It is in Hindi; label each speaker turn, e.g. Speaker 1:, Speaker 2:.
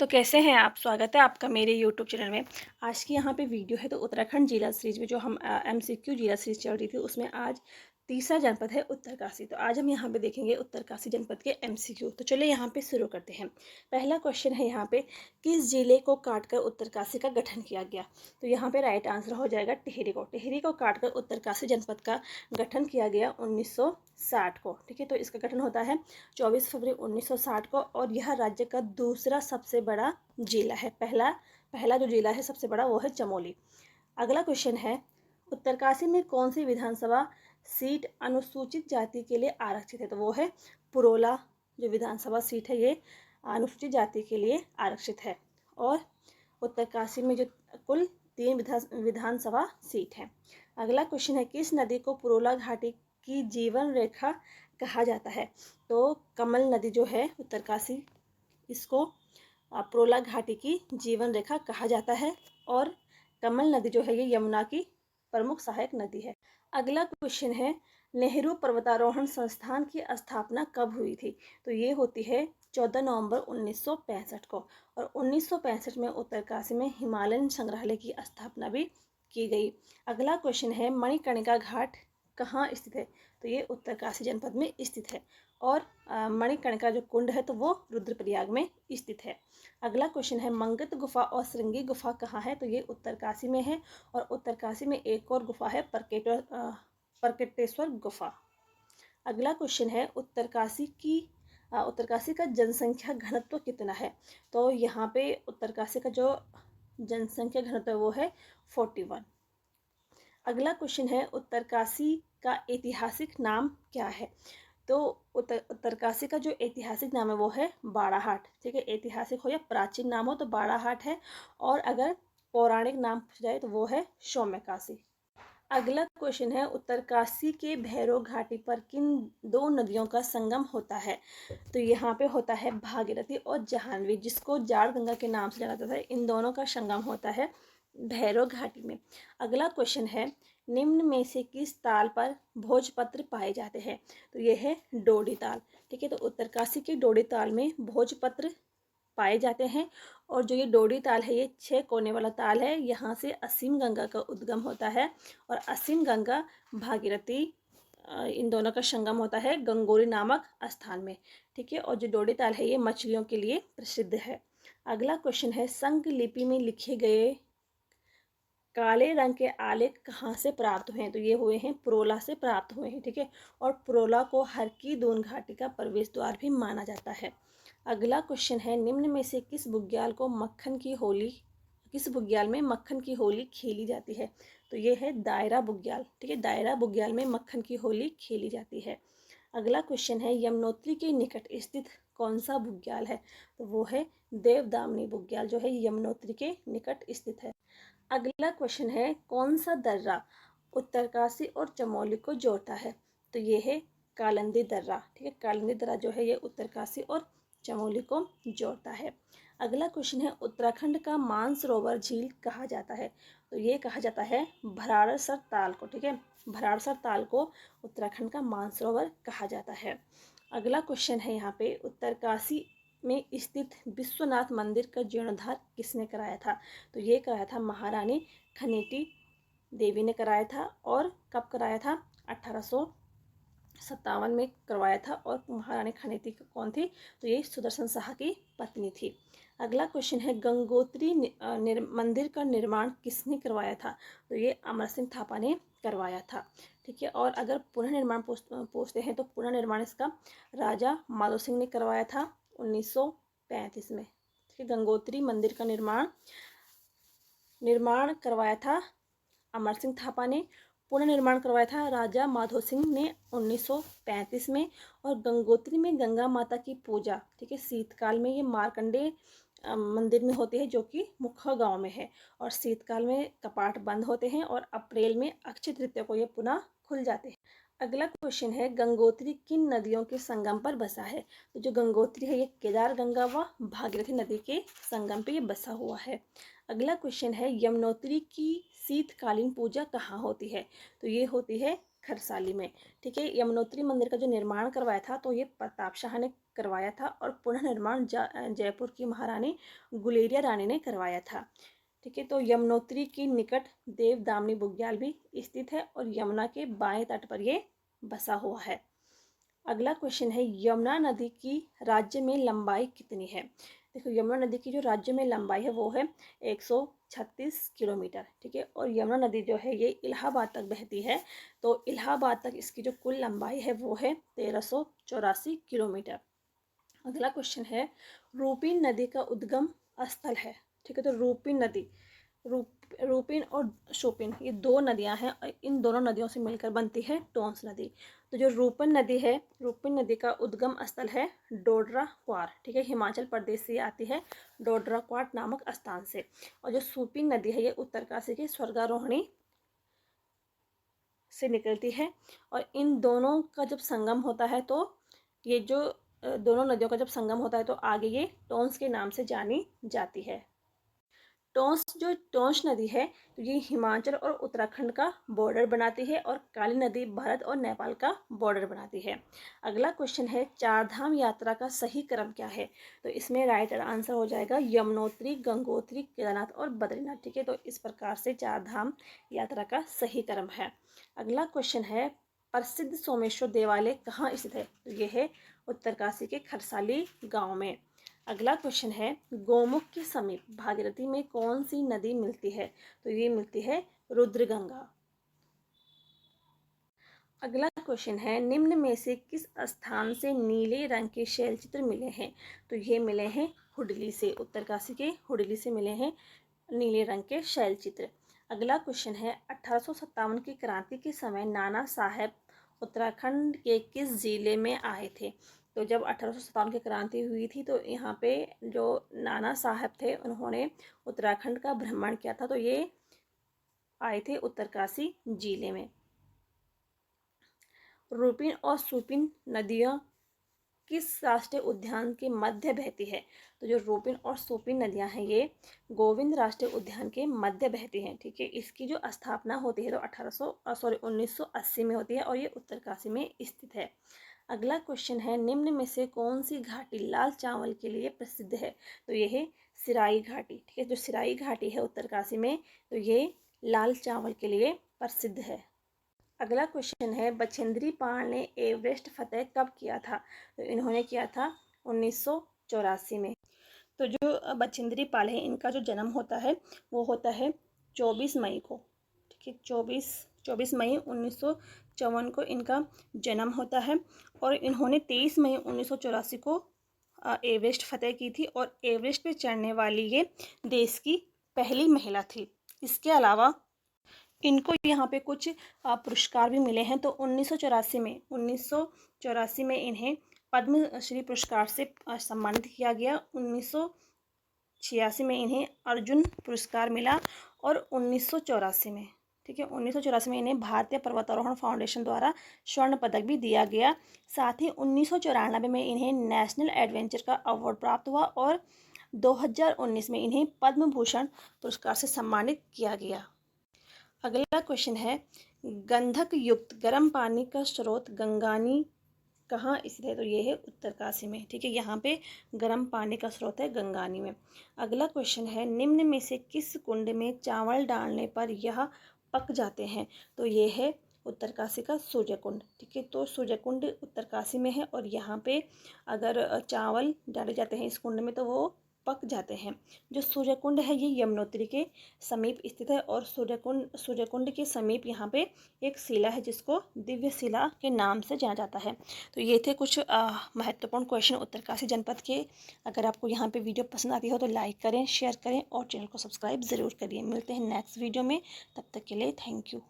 Speaker 1: तो कैसे हैं आप? स्वागत है आपका मेरे यूट्यूब चैनल में। आज की यहाँ पे वीडियो है तो उत्तराखंड जिला सीरीज़ में जो हम एमसीक्यू जिला सीरीज़ चल रही थी उसमें आज तीसरा जनपद है उत्तरकाशी। तो आज हम यहाँ पे देखेंगे उत्तरकाशी जनपद के एमसीक्यू। तो चलिए यहाँ पे शुरू करते हैं। पहला क्वेश्चन है यहाँ पे, किस जिले को काटकर उत्तरकाशी का गठन किया गया? तो यहाँ पे राइट आंसर हो जाएगा टिहरी को। टिहरी को काटकर उत्तरकाशी जनपद का गठन किया गया 1960 को। ठीक है, तो इसका गठन होता है 24 फरवरी 1960 को और यह राज्य का दूसरा सबसे बड़ा जिला है। पहला पहला जो जिला है सबसे बड़ा वो है चमोली। अगला क्वेश्चन है, उत्तरकाशी में कौन सी विधानसभा सीट अनुसूचित जाति के लिए आरक्षित है? तो वो है पुरोला। जो विधानसभा सीट है ये अनुसूचित जाति के लिए आरक्षित है। और उत्तरकाशी में जो कुल 3 विधानसभा सीट है। अगला क्वेश्चन है, किस नदी को पुरोला घाटी की जीवन रेखा कहा जाता है? तो कमल नदी जो है उत्तरकाशी, इसको पुरोला घाटी की जीवन रेखा कहा जाता है। और कमल नदी जो है ये यमुना की प्रमुख सहायक नदी है। अगला क्वेश्चन है, नेहरू पर्वतारोहण संस्थान की स्थापना कब हुई थी? तो ये होती है 14 नवंबर 1965 को। और 1965 में उत्तरकाशी में हिमालयन संग्रहालय की स्थापना भी की गई। अगला क्वेश्चन है, मणिकर्णिका घाट कहाँ स्थित है? तो ये उत्तरकाशी जनपद में स्थित है। और मणिकर्णिका जो कुंड है तो वो रुद्रप्रयाग में स्थित है। अगला क्वेश्चन है, मंगत गुफा और श्रृंगी गुफा कहाँ है? तो ये उत्तरकाशी में है। और उत्तरकाशी में एक और गुफा है, परकेटेश्वर गुफा। अगला क्वेश्चन है, उत्तरकाशी का जनसंख्या घनत्व कितना है? तो यहाँ पे उत्तरकाशी का जो जनसंख्या घनत्व है वो है 41। अगला क्वेश्चन है, उत्तरकाशी का ऐतिहासिक नाम क्या है? तो उत्तरकाशी का जो ऐतिहासिक नाम है वो है बाड़ाहाट। ठीक है, ऐतिहासिक हो या प्राचीन नाम हो तो बाड़ाहाट है। और अगर पौराणिक नाम पूछा जाए तो वो है सौम्यकाशी। अगला क्वेश्चन है, उत्तरकाशी के भैरव घाटी पर किन 2 नदियों का संगम होता है? तो यहाँ पे होता है भागीरथी और जाह्नवी, जिसको जाड़ गंगा के नाम से जाना जाता है। इन दोनों का संगम होता है भैरव घाटी में। अगला क्वेश्चन है, निम्न में से किस ताल पर भोजपत्र पाए जाते हैं? तो ये है डोडी ताल। ठीक है, तो उत्तरकाशी के डोडी ताल में भोजपत्र पाए जाते हैं। और जो ये डोडी ताल है ये 6 कोने वाला ताल है। यहाँ से असीम गंगा का उद्गम होता है। और असीम गंगा भागीरथी इन दोनों का संगम होता है गंगोरी नामक स्थान में। ठीक है, और जो डोडी ताल है ये मछलियों के लिए प्रसिद्ध है। अगला क्वेश्चन है, संग लिपि में लिखे गए काले रंग के आलेख कहाँ से प्राप्त हुए हैं? तो ये हुए हैं पुरोला से प्राप्त हुए हैं। ठीक है, और पुरोला को हर की दून घाटी का प्रवेश द्वार भी माना जाता है। अगला क्वेश्चन है, निम्न में से किस बुग्याल में मक्खन की होली खेली जाती है? तो ये है दायरा बुग्याल। ठीक है, दायरा बुग्याल में मक्खन की होली खेली जाती है। अगला क्वेश्चन है, यमुनोत्री के निकट स्थित कौन सा बुग्याल है? तो वो है देवदामनी बुग्याल जो है यमुनोत्री के निकट स्थित है। अगला क्वेश्चन है, कौन सा दर्रा उत्तरकाशी और चमोली को जोड़ता है? तो ये है कालिंदी दर्रा। ठीक है, कालिंदी दर्रा जो है ये उत्तरकाशी और चमोली को जोड़ता है। अगला क्वेश्चन है, उत्तराखंड का मानसरोवर झील कहा जाता है? तो ये कहा जाता है भराड़सर ताल को। ठीक है, भराड़सर ताल को उत्तराखंड का मानसरोवर कहा जाता है। अगला क्वेश्चन है यहाँ पे, उत्तरकाशी में स्थित विश्वनाथ मंदिर का जीर्णोद्धार किसने कराया था? तो ये कराया था महारानी खनीती देवी ने कराया था। और कब कराया था? 1857 में करवाया था। और महारानी खनीती कौन थी? तो ये सुदर्शन शाह की पत्नी थी। अगला क्वेश्चन है, गंगोत्री मंदिर का निर्माण किसने करवाया था? तो ये अमर सिंह थापा ने करवाया था। ठीक है, और अगर पुनर्निर्माण पूछते हैं तो पुनर्निर्माण इसका राजा माधो सिंह ने करवाया था 1935 में। ठीक है, गंगोत्री मंदिर का निर्माण करवाया था अमर सिंह थापा ने। पुनर्निर्माण करवाया था राजा माधो सिंह ने 1935 में। और गंगोत्री में गंगा माता की पूजा, ठीक है, शीतकाल में ये मार्कंडेय मंदिर में होती है जो कि मुखा गांव में है। और शीतकाल में कपाट बंद होते हैं और अप्रैल में अक्षय तृतीया को ये पुनः खुल जाते हैं। अगला क्वेश्चन है, गंगोत्री किन नदियों के संगम पर बसा है? तो जो गंगोत्री है ये केदार गंगा व भागीरथी नदी के संगम पे ये बसा हुआ है। अगला क्वेश्चन है, यमुनोत्री की शीतकालीन पूजा कहाँ होती है? तो ये होती है खरसाली में। ठीक है, यमुनोत्री मंदिर का जो निर्माण करवाया था तो ये प्रताप शाह ने करवाया था और पुनर्निर्माण जयपुर की महारानी गुलेरिया रानी ने करवाया था। ठीक है, तो यमुनोत्री के निकट देव दामनी बुग्याल भी स्थित है और यमुना के बाएं तट पर ये बसा हुआ है। अगला क्वेश्चन है, यमुना नदी की राज्य में लंबाई कितनी है? देखो, यमुना नदी की जो राज्य में लंबाई है वो है 136 किलोमीटर। ठीक है, और यमुना नदी जो है ये इलाहाबाद तक बहती है, तो इलाहाबाद तक इसकी जो कुल लंबाई है वो है 1384 किलोमीटर। अगला क्वेश्चन है, रूपिन नदी का उद्गम स्थल है। ठीक है, तो रूपिन नदी, रूपिन और शोपिन ये दो नदियां हैं और इन दोनों नदियों से मिलकर बनती है टोंस नदी। तो जो रूपन नदी है, रूपिन नदी का उद्गम स्थल है डोडरा क्वार। ठीक है, हिमाचल प्रदेश से आती है डोडरा क्वार नामक स्थान से। और जो सूपिन नदी है ये उत्तरकाशी की स्वर्गारोहिणी से निकलती है और इन दोनों का जब संगम होता है तो ये जो दोनों नदियों का जब संगम होता है तो आगे ये टोंस के नाम से जानी जाती है। टोंस नदी है तो ये हिमाचल और उत्तराखंड का बॉर्डर बनाती है और काली नदी भारत और नेपाल का बॉर्डर बनाती है। अगला क्वेश्चन है, चारधाम यात्रा का सही क्रम क्या है? तो इसमें राइट आंसर हो जाएगा यमुनोत्री, गंगोत्री, केदारनाथ और बद्रीनाथ। ठीक है, तो इस प्रकार से चारधाम यात्रा का सही क्रम है। अगला क्वेश्चन है, प्रसिद्ध सोमेश्वर देवालय कहाँ स्थित है? तो ये है उत्तरकाशी के खरसाली गाँव में। अगला क्वेश्चन है, गोमुख के समीप भागीरथी में कौन सी नदी मिलती है? तो ये मिलती है रुद्रगंगा। अगला क्वेश्चन है, निम्न में से किस स्थान से नीले रंग के शैलचित्र मिले हैं? तो ये मिले हैं हुडली से, उत्तरकाशी के हुडली से मिले हैं नीले रंग के शैलचित्र। अगला क्वेश्चन है, 1857 की क्रांति के समय नाना साहेब उत्तराखंड के किस जिले में आए थे? तो जब 1857 की क्रांति हुई थी तो यहाँ पे जो नाना साहब थे उन्होंने उत्तराखंड का भ्रमण किया था, तो ये आए थे उत्तरकाशी जिले में। रूपिन और सुपिन नदियाँ किस राष्ट्रीय उद्यान के मध्य बहती है? तो जो रूपिन और सुपिन नदियाँ हैं ये गोविंद राष्ट्रीय उद्यान के मध्य बहती हैं। ठीक है, इसकी जो स्थापना होती है तो 1980 में होती है और ये उत्तरकाशी में स्थित है। अगला क्वेश्चन है, निम्न में से कौन सी घाटी लाल चावल के लिए प्रसिद्ध है? तो ये है सिराई घाटी। ठीक है, जो सिराई घाटी है उत्तरकाशी में तो ये लाल चावल के लिए प्रसिद्ध है। अगला क्वेश्चन है, बछेंद्री पाल ने एवरेस्ट फतेह कब किया था? तो इन्होंने किया था 1984 में। तो जो बछेंद्री पाल है इनका जो जन्म होता है वो होता है 24 मई को। ठीक है, 24 मई 1954 को इनका जन्म होता है और इन्होंने 23 मई 1984 को एवरेस्ट फतेह की थी और एवरेस्ट पे चढ़ने वाली ये देश की पहली महिला थी। इसके अलावा इनको यहाँ पे कुछ पुरस्कार भी मिले हैं। तो 1984 में इन्हें पद्मश्री पुरस्कार से सम्मानित किया गया। 1986 में इन्हें अर्जुन पुरस्कार मिला और 1984 में, ठीक है, 1984 में इन्हें भारतीय पर्वतारोहण फाउंडेशन द्वारा स्वर्ण पदक भी दिया गया। साथ ही 1994 में इन्हें नेशनल एडवेंचर का अवार्ड प्राप्त हुआ और 2019 में इन्हें पद्म भूषण पुरस्कार से सम्मानित किया गया। अगला क्वेश्चन है, गंधक युक्त गर्म पानी का स्रोत गंगानी कहाँ स्थित है? तो ये है उत्तरकाशी में। ठीक है, यहाँ पे गर्म पानी का स्रोत है गंगानी में। अगला क्वेश्चन है, निम्न में से किस कुंड में चावल डालने पर यह पक जाते हैं? तो ये है उत्तरकाशी का सूर्य कुंड। ठीक है, तो सूर्य कुंड उत्तरकाशी में है और यहाँ पे अगर चावल डाले जाते हैं इस कुंड में तो वो पक जाते हैं। जो सूर्य कुंड है ये यमुनोत्री के समीप स्थित है और सूर्य कुंड के समीप यहाँ पे एक शिला है जिसको दिव्य शिला के नाम से जाना जाता है। तो ये थे कुछ महत्वपूर्ण क्वेश्चन उत्तरकाशी जनपद के। अगर आपको यहाँ पे वीडियो पसंद आती हो तो लाइक करें, शेयर करें और चैनल को सब्सक्राइब ज़रूर करिए। मिलते हैं नेक्स्ट वीडियो में, तब तक के लिए थैंक यू।